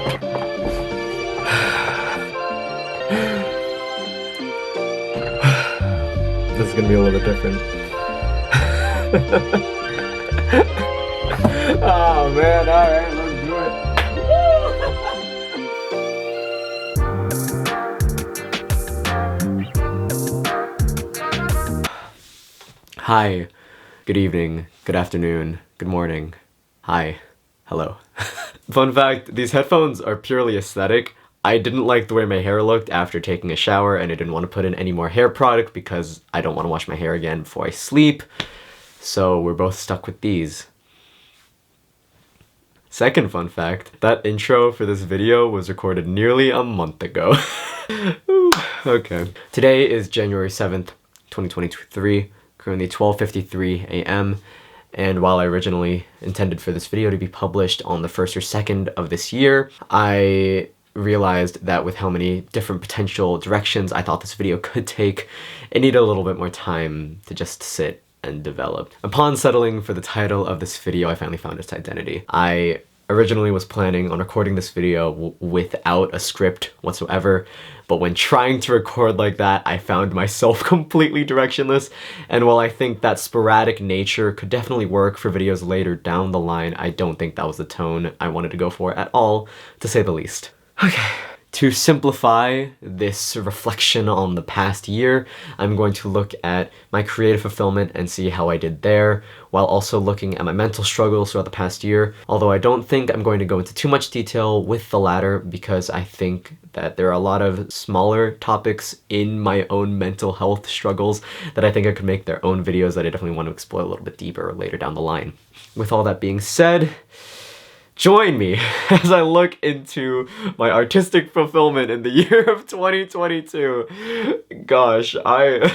This is gonna be a little bit different. Oh man, alright, let's do it. Hi, good evening, good afternoon, good morning. Hi, hello. Fun fact, these headphones are purely aesthetic. I didn't like the way my hair looked after taking a shower, and I didn't want to put in any more hair product because I don't want to wash my hair again before I sleep. So we're both stuck with these. Second fun fact, that intro for this video was recorded nearly a month ago. Okay. Today is January 7th, 2023, currently 12:53 a.m. And while I originally intended for this video to be published on the 1st or 2nd of this year, I realized that with how many different potential directions I thought this video could take, it needed a little bit more time to just sit and develop. Upon settling for the title of this video, I finally found its identity. I originally was planning on recording this video without a script whatsoever, but when trying to record like that, I found myself completely directionless, and while I think that sporadic nature could definitely work for videos later down the line, I don't think that was the tone I wanted to go for at all, to say the least. Okay. To simplify this reflection on the past year, I'm going to look at my creative fulfillment and see how I did there, while also looking at my mental struggles throughout the past year, although I don't think I'm going to go into too much detail with the latter because I think that there are a lot of smaller topics in my own mental health struggles that I think I could make their own videos that I definitely want to explore a little bit deeper later down the line. With all that being said, join me as I look into my artistic fulfillment in the year of 2022. Gosh, I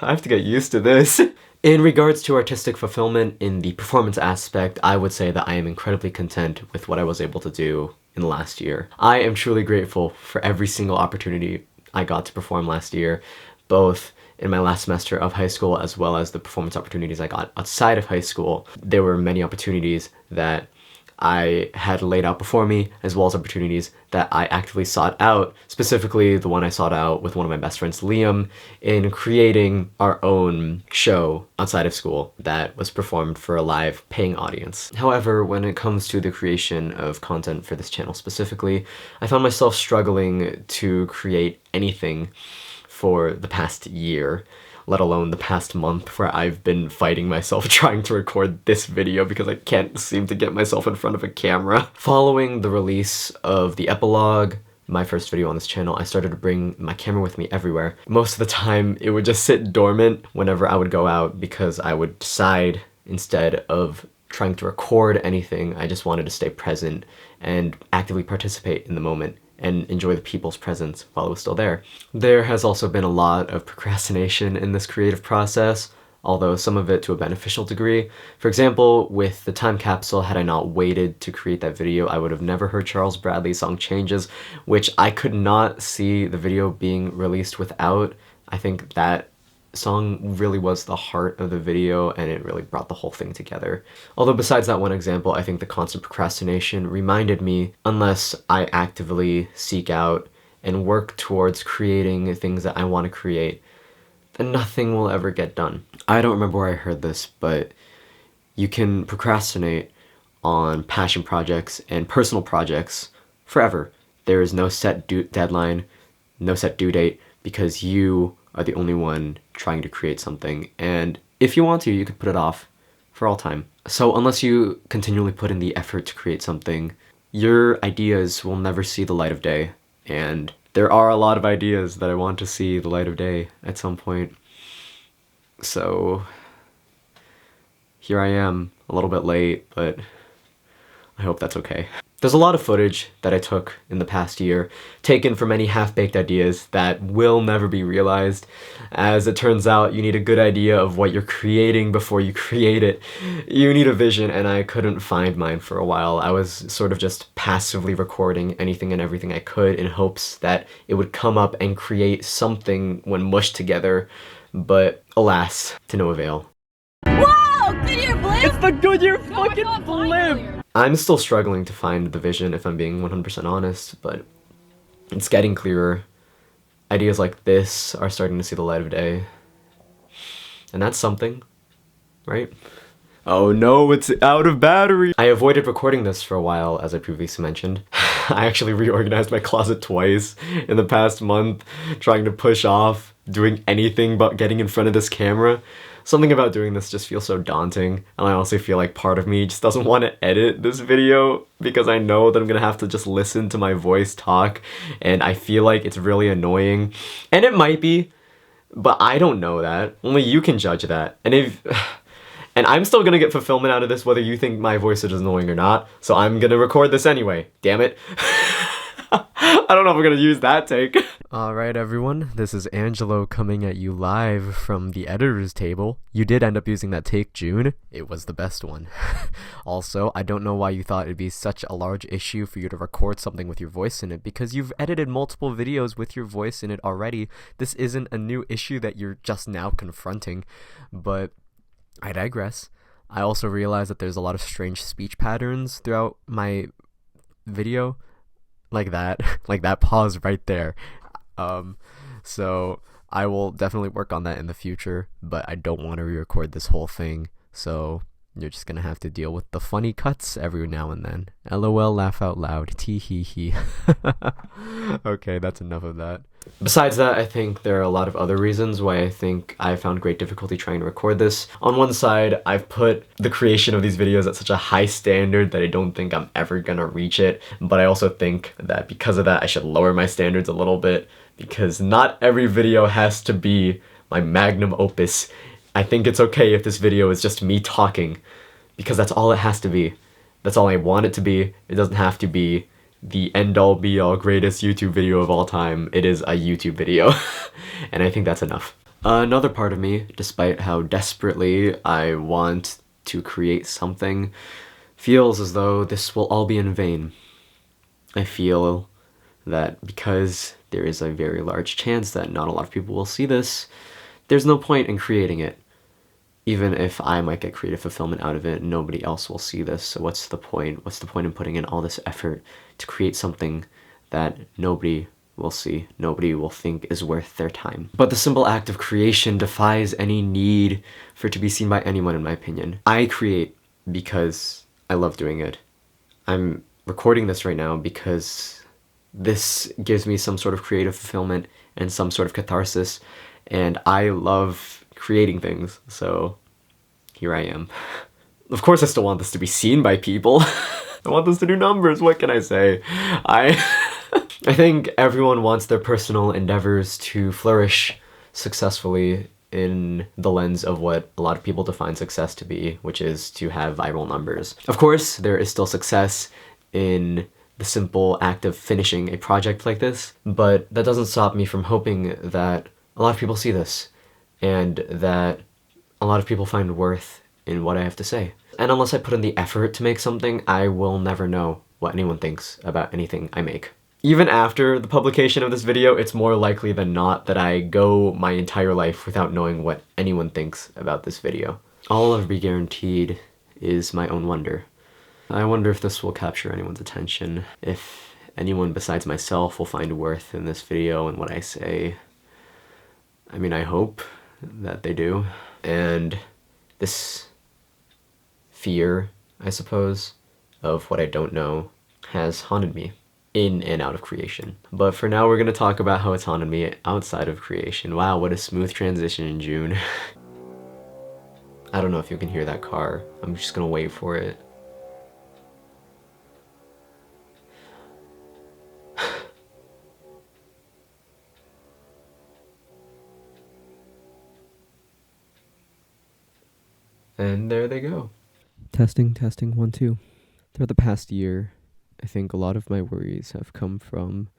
have to get used to this. In regards to artistic fulfillment in the performance aspect, I would say that I am incredibly content with what I was able to do in the last year. I am truly grateful for every single opportunity I got to perform last year, both in my last semester of high school as well as the performance opportunities I got outside of high school. There were many opportunities that I had laid out before me, as well as opportunities that I actively sought out, specifically the one I sought out with one of my best friends, Liam, in creating our own show outside of school that was performed for a live paying audience. However, when it comes to the creation of content for this channel specifically, I found myself struggling to create anything for the past year, let alone the past month, where I've been fighting myself trying to record this video because I can't seem to get myself in front of a camera. Following the release of the epilogue, my first video on this channel, I started to bring my camera with me everywhere. Most of the time, it would just sit dormant whenever I would go out because I would decide, instead of trying to record anything, I just wanted to stay present and actively participate in the moment and enjoy the people's presence while it was still there. There has also been a lot of procrastination in this creative process, although some of it to a beneficial degree. For example, with the time capsule, had I not waited to create that video, I would have never heard Charles Bradley's song Changes, which I could not see the video being released without. I think that song really was the heart of the video, and it really brought the whole thing together. Although besides that one example, I think the constant procrastination reminded me, unless I actively seek out and work towards creating things that I want to create, then nothing will ever get done. I don't remember where I heard this, but you can procrastinate on passion projects and personal projects forever. There is no set deadline, no set due date, because you are the only one trying to create something, and if you want to, you could put it off for all time. So unless you continually put in the effort to create something, your ideas will never see the light of day, and there are a lot of ideas that I want to see the light of day at some point. So here I am, a little bit late, but I hope that's okay. There's a lot of footage that I took in the past year, taken from many half-baked ideas that will never be realized. As it turns out, you need a good idea of what you're creating before you create it. You need a vision, and I couldn't find mine for a while. I was sort of just passively recording anything and everything I could in hopes that it would come up and create something when mushed together, but alas, to no avail. Whoa! Goodyear blimp? It's the Goodyear fucking blimp! I'm still struggling to find the vision, if I'm being 100% honest, but it's getting clearer. Ideas like this are starting to see the light of day. And that's something, right? Oh no, it's out of battery! I avoided recording this for a while, as I previously mentioned. I actually reorganized my closet twice in the past month, trying to push off doing anything but getting in front of this camera. Something about doing this just feels so daunting, and I also feel like part of me just doesn't want to edit this video because I know that I'm gonna have to just listen to my voice talk, and I feel like it's really annoying. And it might be, but I don't know that. Only you can judge that. And I'm still gonna get fulfillment out of this whether you think my voice is annoying or not, so I'm gonna record this anyway. Damn it. I don't know if I'm gonna use that take. Alright everyone, this is Angelo coming at you live from the editor's table. You did end up using that take, June. It was the best one. Also, I don't know why you thought it'd be such a large issue for you to record something with your voice in it, because you've edited multiple videos with your voice in it already. This isn't a new issue that you're just now confronting, but I digress. I also realized that there's a lot of strange speech patterns throughout my video. Like that pause right there. So I will definitely work on that in the future, but I don't want to re-record this whole thing, so you're just gonna have to deal with the funny cuts every now and then. LOL, laugh out loud, tee hee hee. Okay, that's enough of that. Besides that, I think there are a lot of other reasons why I think I found great difficulty trying to record this. On one side, I've put the creation of these videos at such a high standard that I don't think I'm ever gonna reach it, but I also think that because of that, I should lower my standards a little bit, because not every video has to be my magnum opus. I think it's okay if this video is just me talking, because that's all it has to be. That's all I want it to be. It doesn't have to be the end-all be-all greatest YouTube video of all time. It is a YouTube video. And I think that's enough. Another part of me, despite how desperately I want to create something, feels as though this will all be in vain. I feel that because there is a very large chance that not a lot of people will see this, there's no point in creating it. Even if I might get creative fulfillment out of it, nobody else will see this, so what's the point? What's the point in putting in all this effort to create something that nobody will see, nobody will think is worth their time? But the simple act of creation defies any need for it to be seen by anyone, in my opinion. I create because I love doing it. I'm recording this right now because this gives me some sort of creative fulfillment and some sort of catharsis, and I love creating things, so here I am. Of course I still want this to be seen by people. I want this to do numbers, what can I say? I think everyone wants their personal endeavors to flourish successfully in the lens of what a lot of people define success to be, which is to have viral numbers. Of course, there is still success in the simple act of finishing a project like this, but that doesn't stop me from hoping that a lot of people see this, and that a lot of people find worth in what I have to say. And unless I put in the effort to make something, I will never know what anyone thinks about anything I make. Even after the publication of this video, it's more likely than not that I go my entire life without knowing what anyone thinks about this video. All I'll be guaranteed is my own wonder. I wonder if this will capture anyone's attention, if anyone besides myself will find worth in this video and what I say. I mean, I hope that they do. And this fear, I suppose, of what I don't know has haunted me in and out of creation. But for now, we're gonna talk about how it's haunted me outside of creation. Wow, what a smooth transition in June. I don't know if you can hear that car. I'm just gonna wait for it. And there they go. Testing, 1, 2. Throughout the past year, I think a lot of my worries have come from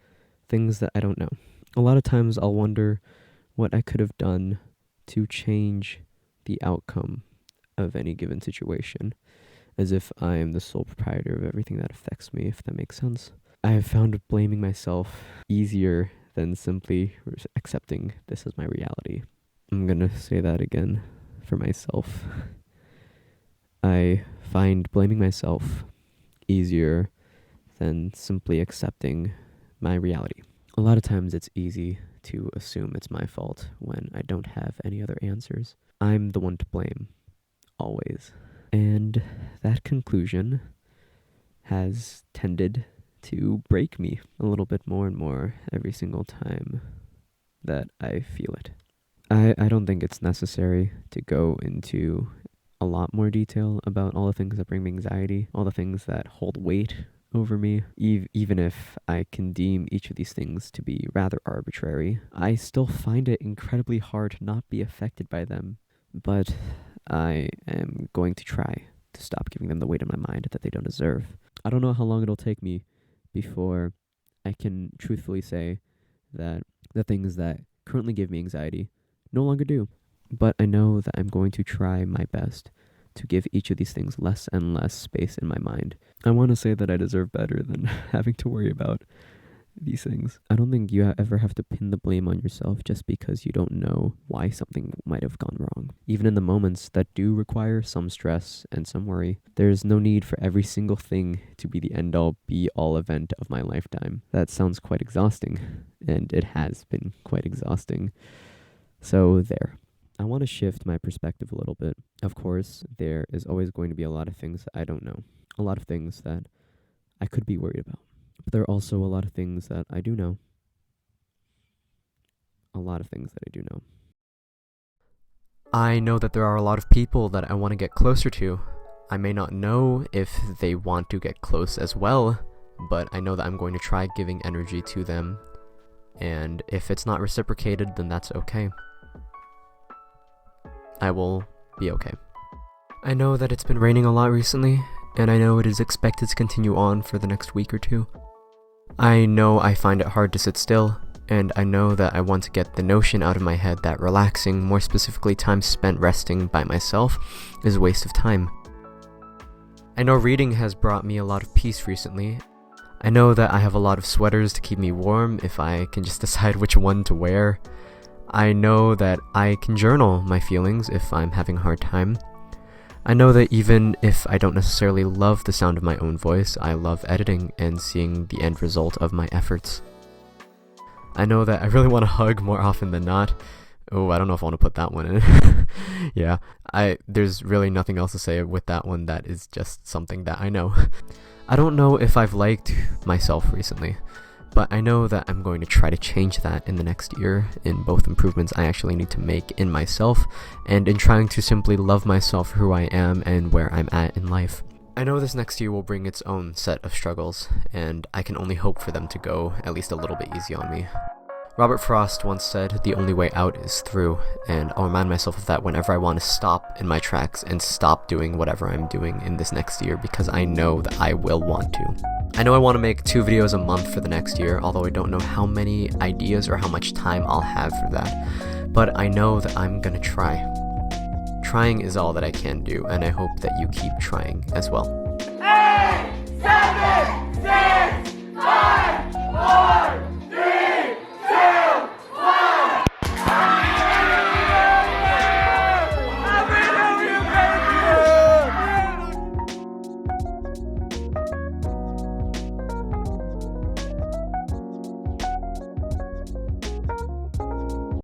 things that I don't know. A lot of times I'll wonder what I could have done to change the outcome of any given situation, as if I am the sole proprietor of everything that affects me, if that makes sense. I have found blaming myself easier than simply accepting this as my reality. I'm gonna say that again for myself. I find blaming myself easier than simply accepting my reality. A lot of times it's easy to assume it's my fault when I don't have any other answers. I'm the one to blame, always. And that conclusion has tended to break me a little bit more and more every single time that I feel it. I don't think it's necessary to go into a lot more detail about all the things that bring me anxiety, all the things that hold weight over me. Even if I can deem each of these things to be rather arbitrary, I still find it incredibly hard to not be affected by them. But I am going to try to stop giving them the weight in my mind that they don't deserve. I don't know how long it'll take me before I can truthfully say that the things that currently give me anxiety no longer do. But I know that I'm going to try my best to give each of these things less and less space in my mind. I want to say that I deserve better than having to worry about these things. I don't think you ever have to pin the blame on yourself just because you don't know why something might have gone wrong. Even in the moments that do require some stress and some worry, there's no need for every single thing to be the end-all, be-all event of my lifetime. That sounds quite exhausting, and it has been quite exhausting. So there. I want to shift my perspective a little bit. Of course, there is always going to be a lot of things that I don't know. A lot of things that I could be worried about. But there are also a lot of things that I do know. A lot of things that I do know. I know that there are a lot of people that I want to get closer to. I may not know if they want to get close as well, but I know that I'm going to try giving energy to them. And if it's not reciprocated, then that's okay. I will be okay. I know that it's been raining a lot recently, and I know it is expected to continue on for the next week or two. I know I find it hard to sit still, and I know that I want to get the notion out of my head that relaxing, more specifically time spent resting by myself, is a waste of time. I know reading has brought me a lot of peace recently. I know that I have a lot of sweaters to keep me warm if I can just decide which one to wear. I know that I can journal my feelings if I'm having a hard time. I know that even if I don't necessarily love the sound of my own voice, I love editing and seeing the end result of my efforts. I know that I really want to hug more often than not. Oh, I don't know if I want to put that one in. Yeah, there's really nothing else to say with that one. That is just something that I know. I don't know if I've liked myself recently, but I know that I'm going to try to change that in the next year in both improvements I actually need to make in myself and in trying to simply love myself for who I am and where I'm at in life. I know this next year will bring its own set of struggles, and I can only hope for them to go at least a little bit easy on me. Robert Frost once said, "The only way out is through," and I'll remind myself of that whenever I want to stop in my tracks and stop doing whatever I'm doing in this next year, because I know that I will want to. I know I want to make 2 videos a month for the next year, although I don't know how many ideas or how much time I'll have for that, but I know that I'm gonna try. Trying is all that I can do, and I hope that you keep trying as well. 8, 7,